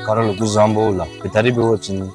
Karol Guzambola. Pitari Bewachin,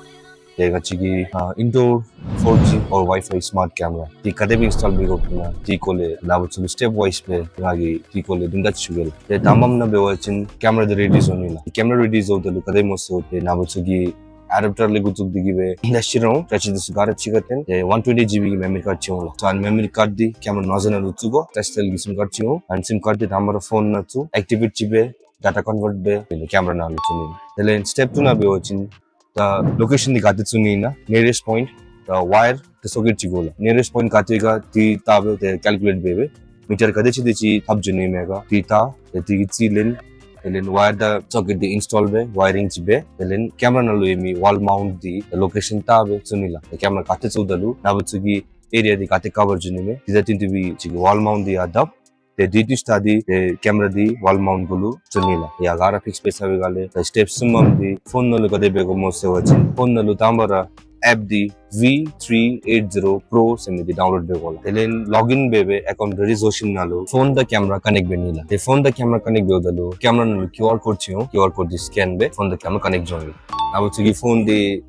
they got Chigi, indoor 4G or Wi-Fi smart camera. The Kadebi install Bigopina, Ticole, Nabutu stepwise play, Ragi, Ticole, Dundachugel. The Tamam Bewachin, camera the readies on the camera readies of the Lukademoso, the Nabutsugi. Adapter le gutuk digibe industry tachi this gara chigaten 120 GB memory card chiyo so an memory card di camera nozzle na lutugo touch tel sim card chiyo and sim card di tamara phone na tu activate chibe data convert be camera na lutuni then step 2 na be watching the location di gatitsuni na nearest point the wire the socket chigola nearest point katiga ti tabe the calculate bebe meter kadechi dichi thab juni mega ti ta ti chilin then wire the socket the install be wiring chibe then camera na luemi wall mount the location ta be sunila the camera katte chudalu nabutsugi area the katte cover junime these are to be chigi wall mount the adap the DT study the camera the wall mount gulu sunila ya gara fix space ave gale the steps sumam the phone nalu kade be ko mose wachin phone nalu tambara app the V380 Pro semedi download begola. Then login bebe account resolution nalu phone the camera connect benila. The phone the camera connect beodalu camera nalu QR code chiyo QR code the scan be phone the camera connect join. Nabutsugi phone the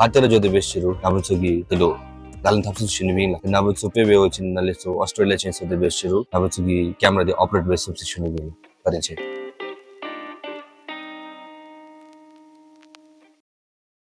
katera jode beshiru nabutsugi telo dalan thapsu shinibina. Nabutsu pe be ochin naleso Australia chain so the beshiru nabutsugi camera the operate be substitution again. Parinche.